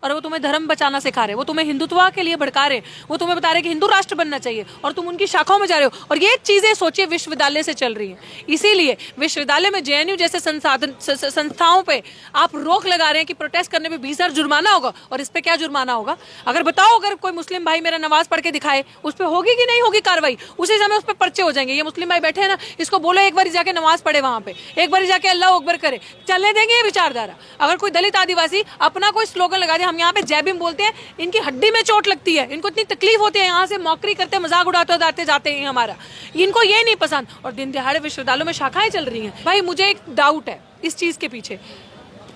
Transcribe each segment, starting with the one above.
और वो तुम्हें धर्म बचाना सिखा रहे, वो तुम्हें हिंदुत्व के लिए भड़का रहे, वो तुम्हें बता रहे कि हिंदू राष्ट्र बनना चाहिए और तुम उनकी शाखाओं में जा रहे हो। और ये चीजें सोचिए विश्वविद्यालय से चल रही हैं। इसीलिए विश्वविद्यालय में जेएनयू जैसे संस्थाओं पे आप रोक लगा रहे हैं कि प्रोटेस्ट करने पे 20,000 जुर्माना होगा। और इस पे क्या जुर्माना होगा? अगर बताओ, अगर कोई मुस्लिम भाई मेरा नमाज पढ़ के दिखाए, उस पर होगी कि नहीं होगी कार्रवाई? उसी समय उस पर पर्चे हो जाएंगे। ये मुस्लिम भाई बैठे हैं ना, इसको बोलो एक बार जाके नमाज पढ़े वहां पे, एक बार जाके अल्लाह अकबर करे, चलने देंगे ये विचारधारा? अगर कोई दलित आदिवासी अपना कोई स्लोगन लगा दे, हम यहाँ पे जय भीम बोलते हैं, इनकी हड्डी में चोट लगती है, इनको इतनी तकलीफ होती है, यहाँ से मौकरी करते मजाक उड़ाते जाते हैं हमारा, इनको ये नहीं पसंद। और दिन दिहाड़े विश्वविद्यालयों में शाखाएं चल रही हैं। भाई मुझे एक डाउट है इस चीज के पीछे,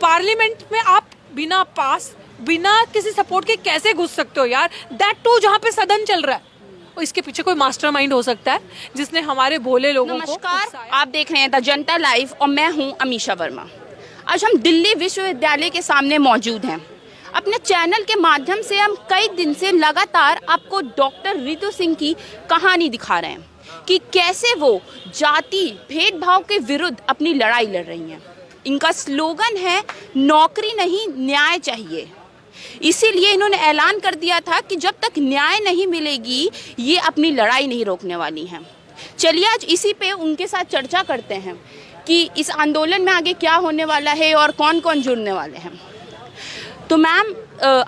पार्लियामेंट में आप बिना पास, बिना किसी सपोर्ट के कैसे घुस सकते हो यार? दैट टू जहाँ पे सदन चल रहा है। और इसके पीछे कोई मास्टरमाइंड हो सकता है जिसने हमारे भोले लोगों को। नमस्कार, आप देख रहे हैं द जनता लाइव और मैं हूं अमीशा वर्मा। आज हम दिल्ली विश्वविद्यालय के सामने मौजूद हैं। अपने चैनल के माध्यम से हम कई दिन से लगातार आपको डॉक्टर रितु सिंह की कहानी दिखा रहे हैं कि कैसे वो जाति भेदभाव के विरुद्ध अपनी लड़ाई लड़ रही हैं। इनका स्लोगन है नौकरी नहीं न्याय चाहिए। इसीलिए इन्होंने ऐलान कर दिया था कि जब तक न्याय नहीं मिलेगी ये अपनी लड़ाई नहीं रोकने वाली हैं। चलिए आज इसी पे उनके साथ चर्चा करते हैं कि इस आंदोलन में आगे क्या होने वाला है और कौन कौन जुड़ने वाले हैं। तो मैम,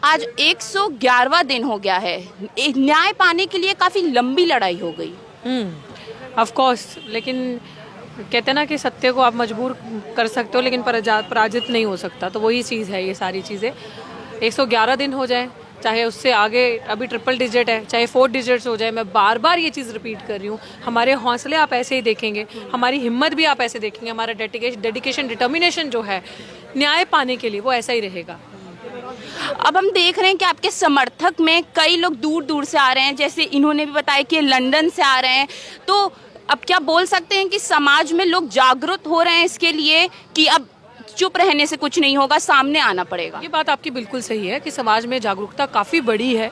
आज 111वां दिन हो गया है। न्याय पाने के लिए काफ़ी लंबी लड़ाई हो गई। ऑफ कोर्स, लेकिन कहते हैं ना कि सत्य को आप मजबूर कर सकते हो लेकिन पराजित नहीं हो सकता। तो वही चीज़ है ये सारी चीज़ें। 111 दिन हो जाए, चाहे उससे आगे अभी ट्रिपल डिजिट है, चाहे 4 डिजिट्स हो जाए, मैं बार बार ये चीज़ रिपीट कर रही हूँ। हमारे हौसले आप ऐसे ही देखेंगे, हमारी हिम्मत भी आप ऐसे देखेंगे, हमारा डेडिकेशन डिटर्मिनेशन जो है न्याय पाने के लिए वो ऐसा ही रहेगा। अब हम देख रहे हैं कि आपके समर्थक में कई लोग दूर दूर से आ रहे हैं, जैसे इन्होंने भी बताया कि लंदन से आ रहे हैं। तो अब क्या बोल सकते हैं कि समाज में लोग जागरूक हो रहे हैं इसके लिए कि अब चुप रहने से कुछ नहीं होगा, सामने आना पड़ेगा? ये बात आपकी बिल्कुल सही है कि समाज में जागरूकता काफ़ी बड़ी है।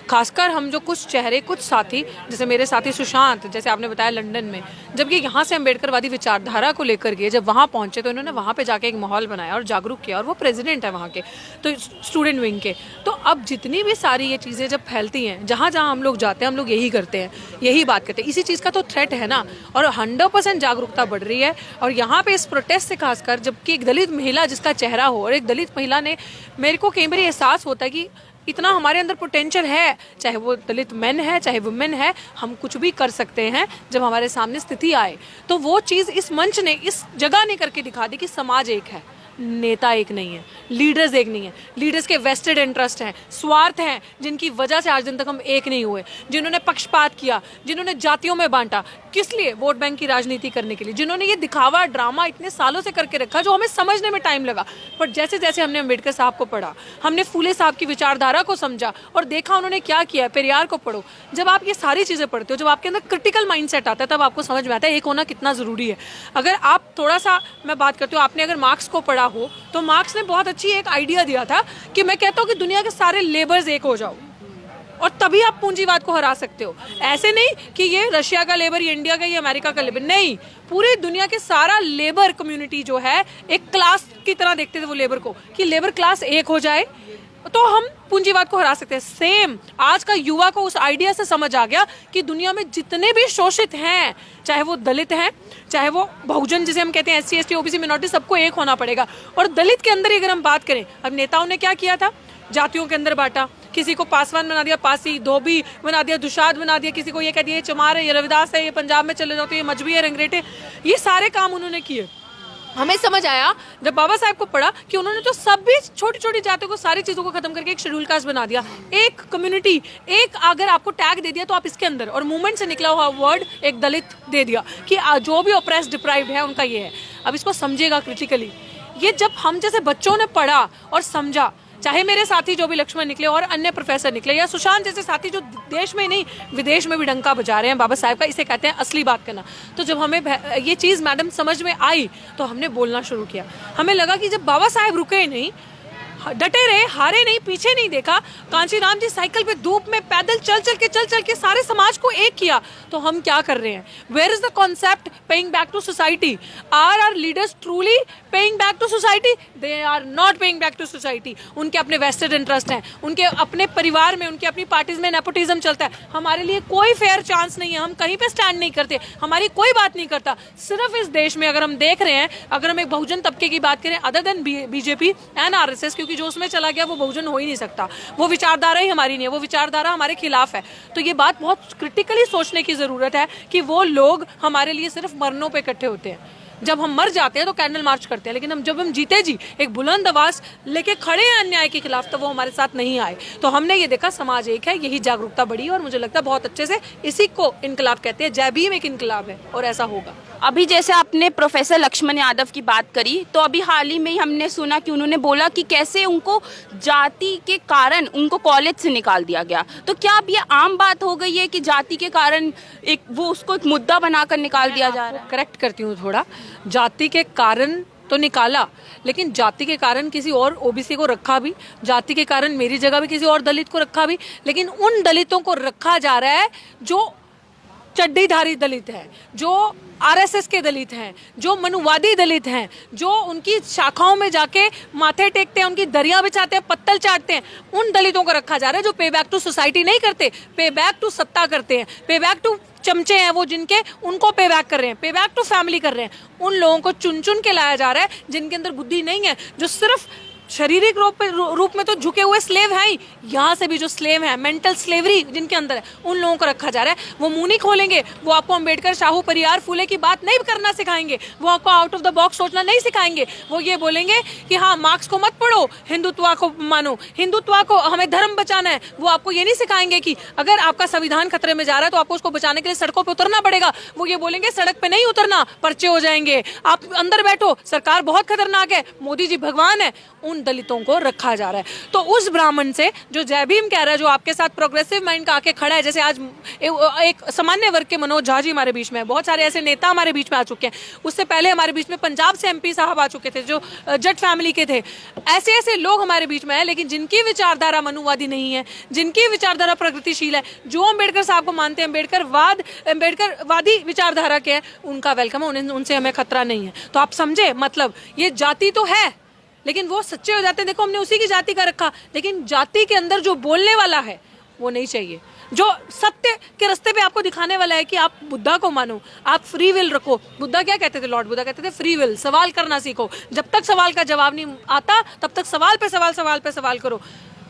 खासकर हम जो कुछ चेहरे, कुछ साथी, जैसे मेरे साथी सुशांत, जैसे आपने बताया लंदन में, जब ये यहाँ से अम्बेडकरवादी विचारधारा को लेकर गए, जब वहाँ पहुँचे तो इन्होंने वहाँ पे जाके एक माहौल बनाया और जागरूक किया। और वो प्रेसिडेंट है वहाँ के, तो स्टूडेंट विंग के। तो अब जितनी भी सारी ये चीज़ें जब फैलती हैं, जहाँ जहाँ हम लोग जाते हैं, हम लोग यही करते हैं, यही बात करते हैं। इसी चीज़ का तो थ्रेट है ना। और 100% जागरूकता बढ़ रही है। और यहाँ पे इस प्रोटेस्ट से खासकर, जबकि एक दलित महिला जिसका चेहरा हो, और एक दलित महिला ने, मेरे को कई बार एहसास होता है कि इतना हमारे अंदर पोटेंशियल है, चाहे वो दलित मेन है, चाहे वुमेन है, हम कुछ भी कर सकते हैं जब हमारे सामने स्थिति आए। तो वो चीज़ इस मंच ने, इस जगह ने करके दिखा दी कि समाज एक है, नेता एक नहीं है, लीडर्स एक नहीं है। लीडर्स के वेस्टेड इंटरेस्ट हैं, स्वार्थ हैं, जिनकी वजह से आज दिन तक हम एक नहीं हुए। जिन्होंने पक्षपात किया, जिन्होंने जातियों में बांटा, किस लिए? वोट बैंक की राजनीति करने के लिए। जिन्होंने ये दिखावा ड्रामा इतने सालों से करके रखा, जो हमें समझने में टाइम लगा। पर जैसे जैसे हमने अम्बेडकर साहब को पढ़ा, हमने फूले साहब की विचारधारा को समझा और देखा उन्होंने क्या किया, पेरियार को पढ़ो, जब आप ये सारी चीज़ें पढ़ते हो, जब आपके अंदर क्रिटिकल माइंडसेट आता है, तब आपको समझ में आता है एक होना कितना ज़रूरी है। अगर आप थोड़ा सा, मैं बात करती हूँ, आपने अगर मार्क्स को पढ़ा हो तो मार्क्स ने बहुत अच्छी एक आइडिया दिया था कि मैं कहता हूँ कि दुनिया के सारे लेबर्स एक हो जाओ और तभी आप पूंजीवाद को हरा सकते हो। ऐसे नहीं कि ये रशिया का लेबर, ये इंडिया का, ये अमेरिका का लेबर, नहीं, पूरी दुनिया के सारा लेबर कम्युनिटी जो है एक क्लास की तरह देखते थे वो लेबर को, कि लेबर क्लास एक हो जाए तो हम पूंजीवाद को हरा सकते हैं। सेम आज का युवा को उस आइडिया से समझ आ गया कि दुनिया में जितने भी शोषित हैं, चाहे वो दलित हैं, चाहे वो बहुजन जिसे हम कहते हैं, SC ST OBC मिनोरिटी, सबको एक होना पड़ेगा। और दलित के अंदर अगर हम बात करें, अब नेताओं ने क्या किया था, जातियों के अंदर बांटा, किसी को पासवान बना दिया, पासी, धोबी बना दिया, दुशाद बना दिया, किसी को ये कह दिया ये चमार है, ये रविदास है, ये पंजाब में चले जाओ तो ये मजबी है, रंगरेटे, ये सारे काम उन्होंने किए। हमें समझ आया जब बाबा साहब को पढ़ा कि उन्होंने तो सभी छोटी छोटी जातियों को, सारी चीज़ों को खत्म करके एक शेड्यूल कास्ट बना दिया, एक कम्युनिटी, एक अगर आपको टैग दे दिया तो आप इसके अंदर, और मूवमेंट से निकला हुआ वर्ड एक दलित दे दिया कि जो भी ऑप्रेस्ड डिप्राइव्ड है उनका ये है। अब इसको समझेगा क्रिटिकली। ये जब हम जैसे बच्चों ने पढ़ा और समझा, चाहे मेरे साथी जो भी लक्ष्मण निकले और अन्य प्रोफेसर निकले, या सुशांत जैसे साथी जो देश में नहीं विदेश में भी डंका बजा रहे हैं बाबा साहब का, इसे कहते हैं असली बात करना। तो जब हमें ये चीज़ मैडम समझ में आई तो हमने बोलना शुरू किया। हमें लगा कि जब बाबा साहब रुके नहीं, डटे रहे, हारे नहीं, पीछे नहीं देखा। कांचीराम जी साइकिल पे धूप में पैदल चल चल के सारे समाज को एक किया। तो हम क्या कर रहे हैं? Where is the concept paying back to society? Are leaders truly paying back to society? They are not paying back to society. उनके अपने वेस्टेड इंटरेस्ट हैं, उनके अपने परिवार में, उनकी अपनी पार्टीज में नेपोटिज्म चलता है। हमारे लिए कोई फेयर चांस नहीं है, हम कहीं पे स्टैंड नहीं करते, हमारी कोई बात नहीं करता। सिर्फ इस देश में अगर हम देख रहे हैं, अगर हम एक बहुजन तबके की बात करें other than BJP and RSS, क्योंकि जो उसमें चला गया वो बहुजन हो ही नहीं सकता, वो विचारधारा ही हमारी नहीं है, वो विचारधारा हमारे खिलाफ है। तो ये बात बहुत क्रिटिकली सोचने की जरूरत है कि वो लोग हमारे लिए सिर्फ मरनों पे इकट्ठे होते हैं। जब हम मर जाते हैं तो कैंडल मार्च करते हैं, लेकिन जब हम जीते जी एक बुलंद आवाज लेके खड़े हैं अन्याय के खिलाफ, तो वो हमारे साथ नहीं आए। तो हमने ये देखा समाज एक है, यही जागरूकता बढ़ी और मुझे लगता है बहुत अच्छे से इसी को इनकलाब कहते हैं। जय भीम एक इनकलाब है और ऐसा होगा। अभी जैसे आपने प्रोफेसर लक्ष्मण यादव की बात करी, तो अभी हाल ही में ही हमने सुना कि उन्होंने बोला कि कैसे उनको जाति के कारण उनको कॉलेज से निकाल दिया गया। तो क्या अब ये आम बात हो गई है कि जाति के कारण वो उसको एक मुद्दा बनाकर निकाल दिया जा रहा है? करेक्ट करती हूँ थोड़ा, जाति के कारण तो निकाला, लेकिन जाति के कारण किसी और ओबीसी को रखा भी, जाति के कारण मेरी जगह भी किसी और दलित को रखा भी, लेकिन उन दलितों को रखा जा रहा है जो चड्डीधारी दलित हैं, जो आरएसएस के दलित हैं, जो मनुवादी दलित हैं, जो उनकी शाखाओं में जाके माथे टेकते हैं, उनकी दरिया बिछाते हैं, पत्तल चाटते हैं। उन दलितों को रखा जा रहा है जो पे बैक टू सोसाइटी नहीं करते, पे बैक टू सत्ता करते हैं, पे बैक टू चमचे हैं वो जिनके, उनको पे बैक कर रहे हैं, पे बैक टू फैमिली कर रहे हैं। उन लोगों को चुन चुन के लाया जा रहा है जिनके अंदर बुद्धि नहीं है, जो सिर्फ शारीरिक रूप में तो झुके हुए स्लेव हैं ही, यहाँ से भी जो स्लेव हैं, मेंटल स्लेवरी जिनके अंदर है, उन लोगों को रखा जा रहा है। वो मुंह नहीं खोलेंगे, वो आपको अंबेडकर, शाहू परियार, फूले की बात नहीं करना सिखाएंगे, वो आपको आउट ऑफ द बॉक्स सोचना नहीं सिखाएंगे। वो ये बोलेंगे कि हाँ मार्क्स को मत पढ़ो, हिंदुत्व को मानो, हिंदुत्व को, हमें धर्म बचाना है। वो आपको ये नहीं सिखाएंगे कि अगर आपका संविधान खतरे में जा रहा है तो आपको उसको बचाने के लिए सड़कों पर उतरना पड़ेगा। वो ये बोलेंगे सड़क पे नहीं उतरना, पर्चे हो जाएंगे, आप अंदर बैठो, सरकार बहुत खतरनाक है, मोदी जी भगवान है। उन दलितों को रखा जा रहा है। तो उस ब्राह्मण से जो जय भीम कह रहा है, जो आपके साथ प्रोग्रेसिव माइंड का आके खड़ा है, जैसे आज एक सामान्य वर्ग के मनोज झा जी हमारे बीच में है, बहुत सारे ऐसे नेता हमारे बीच में आ चुके हैं, उससे पहले हमारे बीच में पंजाब से एमपी साहब आ चुके थे जो जट फैमिली के थे। ऐसे ऐसे लोग हमारे बीच में है, लेकिन जिनकी विचारधारा मनुवादी नहीं है, जिनकी विचारधारा प्रगतिशील है, जो अम्बेडकर साहब को मानते हैं, अम्बेडकरवादी विचारधारा के हैं, उनका वेलकम है, उनसे हमें खतरा नहीं है। तो आप समझे, मतलब ये जाति तो है, लेकिन वो सच्चे हो जाते हैं। देखो हमने उसी की जाति का रखा, लेकिन जाति के अंदर जो बोलने वाला है वो नहीं चाहिए, जो सत्य के रास्ते पे आपको दिखाने वाला है कि आप बुद्धा को मानो, आप फ्री विल रखो। बुद्धा क्या कहते थे? लॉर्ड बुद्धा कहते थे फ्री विल, सवाल करना सीखो। जब तक सवाल का जवाब नहीं आता तब तक सवाल पे सवाल करो।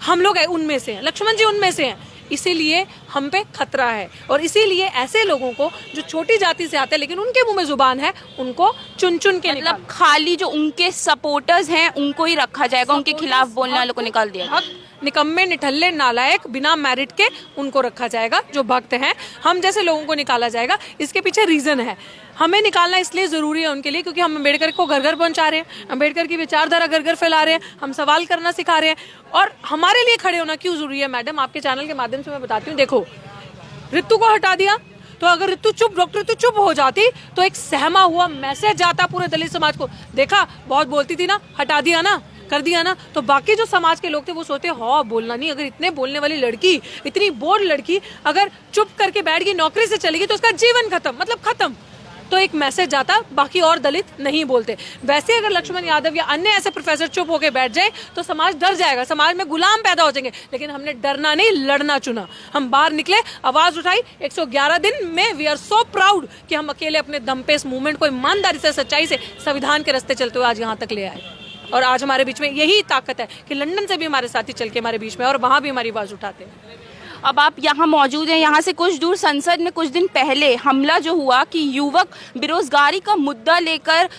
हम लोग उनमें से हैं, लक्ष्मण जी उनमें से हैं, इसीलिए हम पे खतरा है। और इसीलिए ऐसे लोगों को जो छोटी जाति से आते हैं लेकिन उनके मुंह में जुबान है, उनको चुन चुन के मतलब खाली जो उनके सपोर्टर्स हैं उनको ही रखा जाएगा, उनके खिलाफ बोलने वालों को निकाल दिया जाएगा। निकम्मे, निठल्ले, नालायक, बिना मेरिट के उनको रखा जाएगा। जो भक्त हैं, हम जैसे लोगों को निकाला जाएगा। इसके पीछे रीजन है, हमें निकालना इसलिए जरूरी है उनके लिए क्योंकि हम अम्बेडकर को घर घर पहुंचा रहे हैं, अम्बेडकर की विचारधारा घर घर फैला रहे हैं, हम सवाल करना सिखा रहे हैं। और हमारे लिए खड़े होना क्यों जरूरी है मैडम, आपके चैनल के माध्यम से मैं बताती हूँ। देखो, ऋतु को हटा दिया तो अगर डॉक्टर ऋतु चुप हो जाती तो एक सहमा हुआ मैसेज जाता पूरे दलित समाज को। देखा, बहुत बोलती थी ना, हटा दिया ना, कर दिया ना, तो बाकी जो समाज के लोग थे वो सोचते हाँ बोलना नहीं, अगर इतने बोलने वाली लड़की, इतनी बोल्ड लड़की अगर चुप करके बैठ गई, नौकरी से चली गई तो उसका जीवन खत्म, मतलब खत्म। तो एक मैसेज जाता, बाकी और दलित नहीं बोलते। वैसे अगर लक्ष्मण यादव या अन्य ऐसे प्रोफेसर चुप होकर बैठ जाए तो समाज डर जाएगा, समाज में गुलाम पैदा हो जाएंगे। लेकिन हमने डरना नहीं, लड़ना चुना। हम बाहर निकले, आवाज उठाई, 111 दिन में वी आर सो प्राउड कि हम अकेले अपने दम पे इस मूवमेंट को ईमानदारी से, सच्चाई से, संविधान के रास्ते चलते हुए आज यहाँ तक ले आए। और आज हमारे बीच में यही ताकत है कि लंदन से भी हमारे साथी चल के हमारे बीच में और वहाँ भी हमारी आवाज उठाते हैं। अब आप यहाँ मौजूद हैं, यहाँ से कुछ दूर संसद में कुछ दिन पहले हमला जो हुआ कि युवक बेरोजगारी का मुद्दा लेकर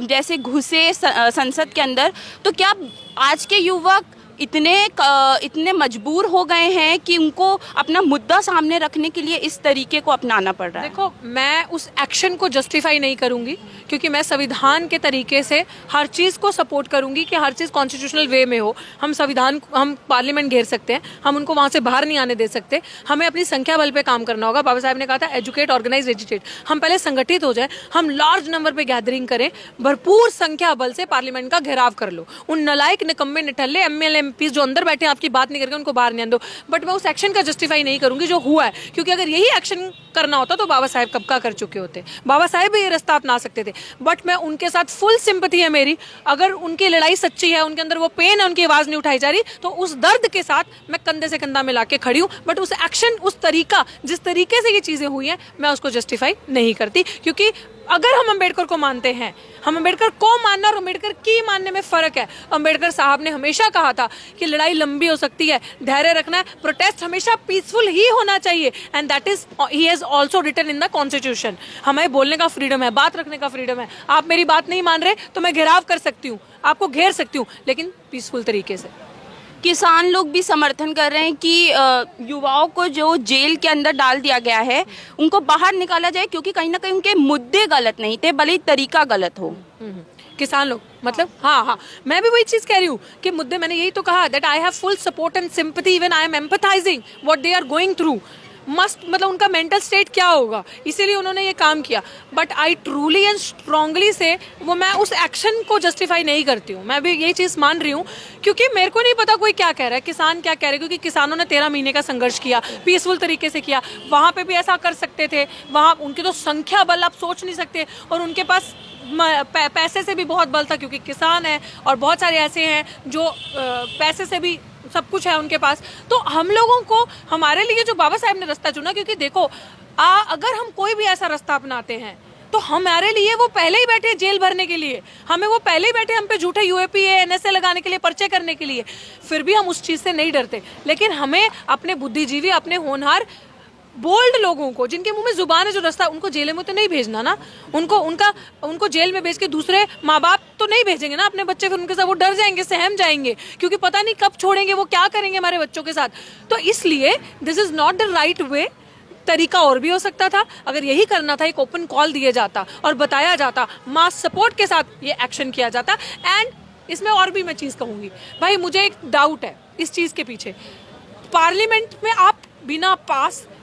जैसे घुसे संसद के अंदर, तो क्या आज के युवक इतने मजबूर हो गए हैं कि उनको अपना मुद्दा सामने रखने के लिए इस तरीके को अपनाना पड़ रहा है? देखो, मैं उस एक्शन को जस्टिफाई नहीं करूंगी, क्योंकि मैं संविधान के तरीके से हर चीज़ को सपोर्ट करूंगी कि हर चीज़ कॉन्स्टिट्यूशनल वे में हो। हम पार्लियामेंट घेर सकते हैं, हम उनको वहां से बाहर नहीं आने दे सकते। हमें अपनी संख्या बल पे काम करना होगा। बाबा साहब ने कहा था एजुकेट, ऑर्गेनाइज, एजिटेट। हम पहले संगठित हो जाए, हम लार्ज नंबर पे गैदरिंग करें, भरपूर संख्या बल से पार्लियामेंट का घेराव कर लो। उन नलायक, निकम्मे, निठल्ले एमएलए एमपी जो अंदर बैठे आपकी बात नहीं करके उनको बाहर नहीं आने दो। बट मैं उस एक्शन का जस्टिफाई नहीं करूंगी जो हुआ है, क्योंकि अगर यही एक्शन करना होता तो बाबा साहब कब का कर चुके होते। बाबा साहब भी ये रास्ता अपना सकते थे। बट मैं उनके साथ फुल सिंपैथी है मेरी। अगर उनकी लड़ाई सच्ची है, उनके अंदर वो पेन है, उनकी आवाज नहीं उठाई जा रही, तो उस दर्द के साथ मैं कंधे से कंधा मिला के खड़ी हूँ। बट उस एक्शन, उस तरीका, जिस तरीके से ये चीजें हुई हैं, मैं उसको जस्टिफाई नहीं करती। क्योंकि अगर हम अंबेडकर को मानते हैं, हम अंबेडकर को मानना और अंबेडकर की मानने में फर्क है। अंबेडकर साहब ने हमेशा कहा था कि लड़ाई लंबी हो सकती है, धैर्य रखना है, प्रोटेस्ट हमेशा पीसफुल ही होना चाहिए, and that is he has also written in the constitution. हमें बोलने का फ्रीडम है, बात रखने का फ्रीडम है। आप मेरी बात नहीं मान रहे तो मैं घेराव कर सकती हूँ, आपको घेर सकती हूँ, लेकिन पीसफुल तरीके से। किसान लोग भी समर्थन कर रहे हैं कि युवाओं को जो जेल के अंदर डाल दिया गया है उनको बाहर निकाला जाए, क्योंकि कहीं ना कहीं उनके मुद्दे गलत नहीं थे, भले ही तरीका गलत हो। किसान लोग मतलब हाँ, मैं भी वही चीज कह रही हूँ कि मुद्दे, मैंने यही तो कहा that I have full support and sympathy, even I am empathising what they are going through. Must मतलब उनका मेंटल स्टेट क्या होगा, इसीलिए उन्होंने ये काम किया। But I truly and strongly से वो, मैं उस एक्शन को जस्टिफाई नहीं करती हूँ। मैं भी ये चीज़ मान रही हूँ, क्योंकि मेरे को नहीं पता कोई क्या कह रहा है, किसान क्या कह रहे हैं, क्योंकि किसानों ने 13 महीने का संघर्ष किया, पीसफुल तरीके से किया। वहाँ पे भी ऐसा कर सकते थे, वहाँ उनकी तो संख्या बल आप सोच नहीं सकते, और उनके पास पैसे से भी बहुत बल था, क्योंकि किसान है, और बहुत सारे ऐसे हैं जो पैसे से भी सब कुछ है उनके पास। तो हम लोगों को, हमारे लिए जो बाबा साहब ने रास्ता चुना, क्योंकि देखो अगर हम कोई भी ऐसा रास्ता अपनाते हैं तो हमारे लिए वो पहले ही बैठे जेल भरने के लिए, हमें वो पहले ही बैठे हम पे झूठे यूएपीए एनएसए लगाने के लिए, पर्चे करने के लिए। फिर भी हम उस चीज़ से नहीं डरते। लेकिन हमें अपने बुद्धिजीवी, अपने होनहार बोल्ड लोगों को, जिनके मुंह में जुबान है, जो रास्ता, उनको जेल में तो नहीं भेजना ना। उनको जेल में भेज के दूसरे माँ बाप तो नहीं भेजेंगे ना अपने बच्चे, फिर उनके साथ वो डर जाएंगे, सहम जाएंगे, क्योंकि पता नहीं कब छोड़ेंगे, वो क्या करेंगे हमारे बच्चों के साथ। तो इसलिए this is not the right way. तरीका और भी हो सकता था। अगर यही करना था, एक ओपन कॉल दिया जाता और बताया जाता, मास सपोर्ट के साथ ये एक्शन किया जाता। एंड इसमें और भी मैं चीज़ कहूँगी भाई, मुझे एक डाउट है इस चीज़ के पीछे। पार्लियामेंट में आप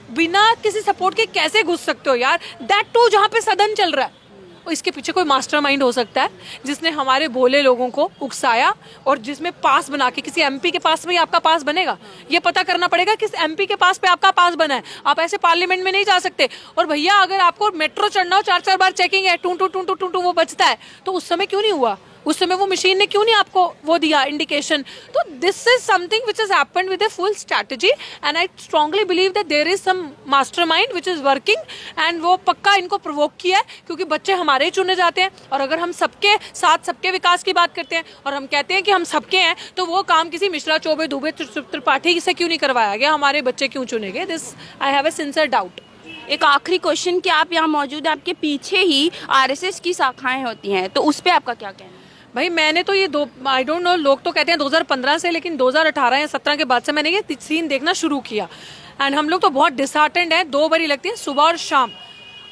बिना किसी सपोर्ट के कैसे घुस सकते हो यार, दैट टू जहाँ पे सदन चल रहा है। और इसके पीछे कोई मास्टरमाइंड हो सकता है जिसने हमारे भोले लोगों को उकसाया, और जिसमें पास बना के, किसी एमपी के पास में आपका पास बनेगा, ये पता करना पड़ेगा किस एमपी के पास पे आपका पास बना है। आप ऐसे पार्लियामेंट में नहीं जा सकते। और भैया, अगर आपको मेट्रो चढ़ना हो, 4-4 बार चेकिंग है, टू टू वो बचता है, तो उस समय क्यों नहीं हुआ? उस समय वो मशीन ने क्यों नहीं आपको वो दिया इंडिकेशन? तो this is something which is happened with a full strategy, and I strongly believe that there is some mastermind which is working, and वो पक्का इनको प्रोवोक किया है, क्योंकि बच्चे हमारे ही चुने जाते हैं। और अगर हम सबके साथ सबके विकास की बात करते हैं और हम कहते हैं कि हम सबके हैं, तो वो काम किसी मिश्रा, चौबे, दुबे, त्रिपाठी से क्यों नहीं करवाया गया? हमारे बच्चे क्यों चुने गए? This I have a sincere doubt. एक आखिरी क्वेश्चन कि आप यहाँ मौजूद हैं, आपके पीछे ही आरएसएस की शाखाएं होती हैं, तो उस पर आपका क्या कहना है? भाई, मैंने तो ये आई डोंट नो, लोग तो कहते हैं 2015 से, लेकिन 2018 या 17 के बाद से मैंने ये सीन देखना शुरू किया। एंड हम लोग तो बहुत डिसहार्टेंड है। 2 बारी लगती है, सुबह और शाम।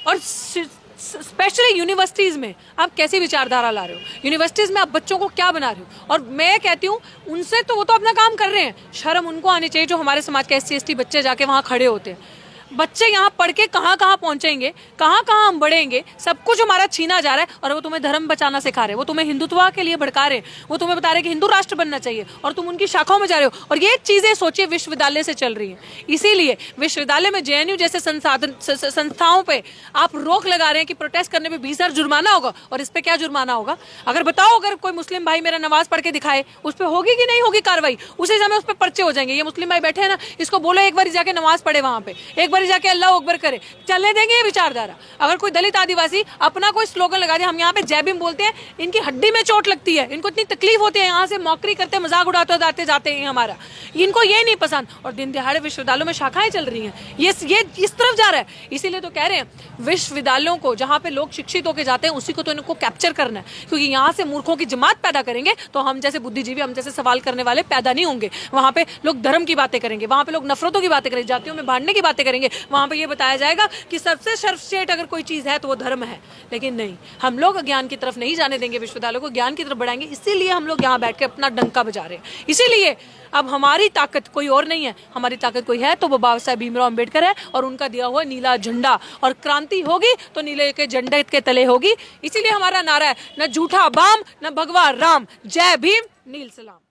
और स्पेशली यूनिवर्सिटीज़ में आप कैसी विचारधारा ला रहे हो? यूनिवर्सिटीज़ में आप बच्चों को क्या बना रहे हो? और मैं कहती हूँ उनसे तो, वो तो अपना काम कर रहे हैं, शर्म उनको आनी चाहिए जो हमारे समाज के SC ST बच्चे जाके वहाँ खड़े होते हैं। बच्चे यहाँ पढ़ के कहाँ पहुँचेंगे, कहाँ हम बढ़ेंगे, सब कुछ हमारा छीना जा रहा है। और वो तुम्हें धर्म बचाना सिखा रहे हैं, वो तुम्हें हिंदुत्व के लिए भड़का रहे हैं, वो तुम्हें बता रहे हैं कि हिंदू राष्ट्र बनना चाहिए, और तुम उनकी शाखाओं में जा रहे हो। और ये चीज़ें सोचिए विश्वविद्यालय से चल रही हैं। इसीलिए विश्वविद्यालय में JNU जैसे संस्थाओं पर आप रोक लगा रहे हैं कि प्रोटेस्ट करने पर 20,000 जुर्माना होगा। और इस पर क्या जुर्माना होगा? अगर बताओ, अगर कोई मुस्लिम भाई मेरा नमाज पढ़ के दिखाए, उस पर होगी कि नहीं होगी कार्रवाई? उसी समय उस पर पर्चे हो जाएंगे। ये मुस्लिम भाई बैठे हैं ना, इसको बोलो एक बार जाके नमाज पढ़े, वहाँ पे एक बार ऊपर जाके अल्लाह अकबर करे, चलने देंगे ये विचारधारा? अगर कोई दलित आदिवासी अपना कोई स्लोगन लगा दे, हम यहाँ पे जय भीम बोलते हैं, इनकी हड्डी में चोट लगती है, इनको इतनी तकलीफ होती है, यहाँ से मौकरी करते मजाक उड़ाते जाते हैं हमारा, इनको ये नहीं पसंद। और दिन दिहाड़े विश्वविद्यालयों में शाखाएं चल रही हैं, ये इस तरफ जा रहा है। इसीलिए तो कह रहे हैं विश्वविद्यालयों को, जहाँ पे लोग शिक्षित होकर जाते हैं, उसी को तो इनको कैप्चर करना है, क्योंकि यहाँ से मूर्खों की जमात पैदा करेंगे तो हम जैसे बुद्धिजीवी, हम जैसे सवाल करने वाले पैदा नहीं होंगे। वहाँ पे लोग धर्म की बातें करेंगे, वहाँ पे लोग नफरतों की बातें करेंगे, जातियों में बांटने की बातें करेंगे, वहाँ पे ये बताया जाएगा कि सबसे सर्वश्रेष्ठ अगर कोई चीज़ है तो वो धर्म है। लेकिन नहीं, हम लोग ज्ञान की तरफ नहीं जाने देंगे, विश्वविद्यालयों को ज्ञान की तरफ बढ़ाएंगे। इसीलिए हम लोग यहाँ बैठ के अपना डंका बजा रहे हैं। इसीलिए अब हमारी ताकत कोई और नहीं है, हमारी ताकत कोई है तो वो बाबा साहब भीमराव अम्बेडकर है और उनका दिया हुआ नीला झंडा। और क्रांति होगी तो नीले के झंडे के तले होगी। इसीलिए हमारा नारा है, न झूठा बाम न भगवा राम, जय भीम नील सलाम।